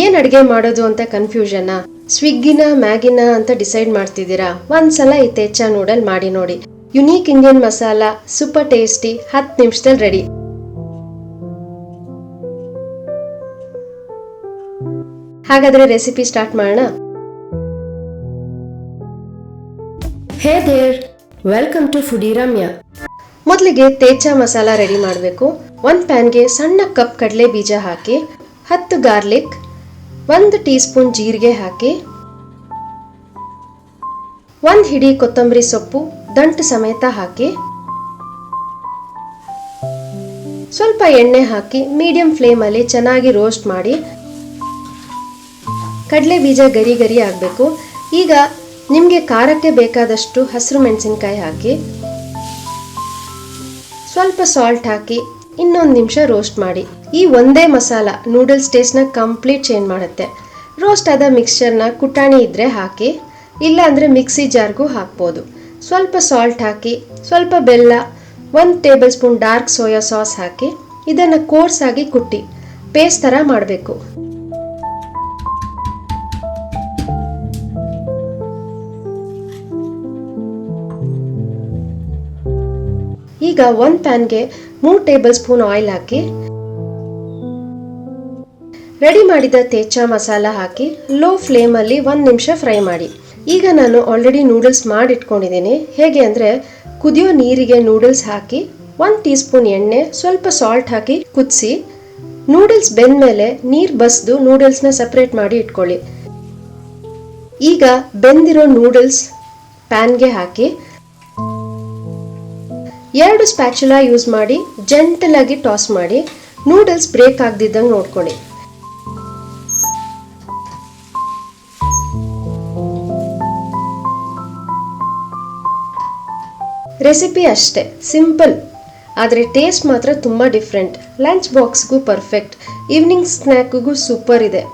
ಏನ್ ಅಡುಗೆ ಮಾಡೋದು ಅಂತ ಕನ್ಫ್ಯೂಷನ್, ಸ್ವಿಗ್ಗಿನ ಮ್ಯಾಗಿನ ಅಂತ ಡಿಸೈಡ್ ಮಾಡ್ತಿದ್ದೀರಾ? ಒಂದ್ಸಲ ಈ ತೇಚಾ ನೂಡಲ್ ಮಾಡಿ ನೋಡಿ. Unique Indian masala, super tasty, 10 ನಿಮಿಷದಲ್ಲಿ ರೆಡಿ. ಹಾಗಾದ್ರೆ ರೆಸಿಪಿ ಸ್ಟಾರ್ಟ್ ಮಾಡೋಣ. Hey there, welcome to foodie Ramya. ಮೊದಲಿಗೆ ತೇಚಾ ಮಸಾಲ ರೆಡಿ ಮಾಡಬೇಕು. ಒಂದು ಪ್ಯಾನ್ಗೆ ಸಣ್ಣ ಕಪ್ ಕಡಲೆ ಬೀಜ ಹಾಕಿ, 10 ಗಾರ್ಲಿಕ್, 1 ಟೀ ಸ್ಪೂನ್ ಜೀರಿಗೆ ಹಾಕಿ, 1 ಹಿಡಿ ಕೊತ್ತಂಬರಿ ಸೊಪ್ಪು ದಂಟು ಸಮೇತ ಹಾಕಿ, ಸ್ವಲ್ಪ ಎಣ್ಣೆ ಹಾಕಿ ಮೀಡಿಯಂ ಫ್ಲೇಮಲ್ಲಿ ಚೆನ್ನಾಗಿ ರೋಸ್ಟ್ ಮಾಡಿ. ಕಡಲೆ ಬೀಜ ಗರಿ ಗರಿ ಆಗಬೇಕು. ಈಗ ನಿಮಗೆ ಖಾರಕ್ಕೆ ಬೇಕಾದಷ್ಟು ಹಸಿರು ಮೆಣಸಿನಕಾಯಿ ಹಾಕಿ, ಸ್ವಲ್ಪ ಸಾಲ್ಟ್ ಹಾಕಿ ಇನ್ನೊಂದು ನಿಮಿಷ ರೋಸ್ಟ್ ಮಾಡಿ. ಈ ಒಂದೇ ಮಸಾಲ ನೂಡಲ್ಸ್ ಟೇಸ್ಟ್ನ ಕಂಪ್ಲೀಟ್ ಚೇಂಜ್ ಮಾಡುತ್ತೆ. ರೋಸ್ಟ್ ಆದ ಮಿಕ್ಸ್ಚರ್ನ ಕುಟಾಣಿ ಇದ್ದರೆ ಹಾಕಿ, ಇಲ್ಲ ಅಂದರೆ ಮಿಕ್ಸಿ ಜಾರ್ಗೂ ಹಾಕ್ಬೋದು. ಸ್ವಲ್ಪ ಸಾಲ್ಟ್ ಹಾಕಿ, ಸ್ವಲ್ಪ ಬೆಲ್ಲ, 1 tablespoon dark soya sauce ಹಾಕಿ ಇದನ್ನು ಕೋರ್ಸಾಗಿ ಕುಟ್ಟಿ ಪೇಸ್ಟ್ ಥರ ಮಾಡಬೇಕು. ಈಗ ಒಂದು ಪ್ಯಾನ್ಗೆ 3 ಟೇಬಲ್ ಸ್ಪೂನ್ ಆಯಿಲ್ ಹಾಕಿ, ರೆಡಿ ಮಾಡಿದ ತೇಚಾ ಮಸಾಲ ಹಾಕಿ ಲೋ ಫ್ಲೇಮಲ್ಲಿ 1 ನಿಮಿಷ ಫ್ರೈ ಮಾಡಿ. ಈಗ ನಾನು ಆಲ್ರೆಡಿ ನೂಡಲ್ಸ್ ಮಾಡಿಟ್ಕೊಂಡಿದ್ದೀನಿ. ಹೇಗೆ ಅಂದರೆ, ಕುದಿಯೋ ನೀರಿಗೆ ನೂಡಲ್ಸ್ ಹಾಕಿ 1 ಟೀ ಸ್ಪೂನ್ ಎಣ್ಣೆ, ಸ್ವಲ್ಪ ಸಾಲ್ಟ್ ಹಾಕಿ ಕುದಿಸಿ, ನೂಡಲ್ಸ್ ಬೆಂದಮೇಲೆ ನೀರು ಬಸಿದು ನೂಡಲ್ಸ್ನ ಸಪ್ರೇಟ್ ಮಾಡಿ ಇಟ್ಕೊಳ್ಳಿ. ಈಗ ಬೆಂದಿರೋ ನೂಡಲ್ಸ್ ಪ್ಯಾನ್ಗೆ ಹಾಕಿ 2 ಸ್ಪ್ಯಾಚುಲಾ ಯೂಸ್ ಮಾಡಿ ಜೆಂಟಲ್ ಆಗಿ ಟಾಸ್ ಮಾಡಿ, ನೂಡಲ್ಸ್ ಬ್ರೇಕ್ ಆಗದಿದ್ದಂಗೆ ನೋಡ್ಕೊಳ್ಳಿ. ರೆಸಿಪಿ ಅಷ್ಟೇ, ಸಿಂಪಲ್, ಆದರೆ ಟೇಸ್ಟ್ ಮಾತ್ರ ತುಂಬ ಡಿಫ್ರೆಂಟ್. ಲಂಚ್ ಬಾಕ್ಸ್ಗೂ ಪರ್ಫೆಕ್ಟ್, ಈವ್ನಿಂಗ್ ಸ್ನ್ಯಾಕ್ಗೂ ಸೂಪರ್ ಇದೆ.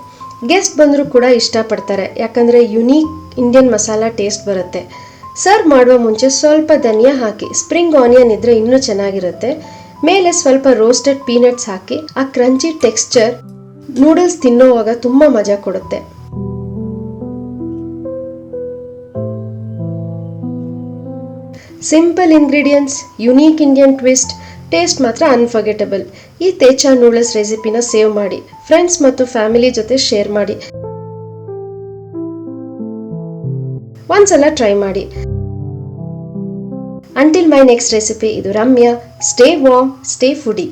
ಗೆಸ್ಟ್ ಬಂದರೂ ಕೂಡ ಇಷ್ಟಪಡ್ತಾರೆ, ಯಾಕಂದರೆ ಯುನೀಕ್ ಇಂಡಿಯನ್ ಮಸಾಲ ಟೇಸ್ಟ್ ಬರುತ್ತೆ. ಸರ್ವ್ ಮಾಡುವ ಮುಂಚೆ ಸ್ವಲ್ಪ ಧನಿಯಾ ಹಾಕಿ, ಸ್ಪ್ರಿಂಗ್ ಆನಿಯನ್ ಇದ್ದರೆ ಇನ್ನೂ ಚೆನ್ನಾಗಿರುತ್ತೆ. ಮೇಲೆ ಸ್ವಲ್ಪ ರೋಸ್ಟೆಡ್ ಪೀನಟ್ಸ್ ಹಾಕಿ, ಆ ಕ್ರಂಚಿ ಟೆಕ್ಸ್ಚರ್ ನೂಡಲ್ಸ್ ತಿನ್ನೋವಾಗ ತುಂಬ ಮಜಾ ಕೊಡುತ್ತೆ. Simple ingredients, unique Indian twist, taste ಮಾತ್ರ ಅನ್ಫರ್ಗೆಟಬಲ್. ಈ ತೇಚಾ ನೂಡಲ್ಸ್ ರೆಸಿಪಿನ ಸೇವ್ ಮಾಡಿ, ಫ್ರೆಂಡ್ಸ್ ಮತ್ತು ಫ್ಯಾಮಿಲಿ ಜೊತೆ ಶೇರ್ ಮಾಡಿ. ಒಂದ್ಸಲ ಟ್ರೈ ಮಾಡಿ. Until my next recipe, ಇದು Ramya. Stay warm, stay foodie.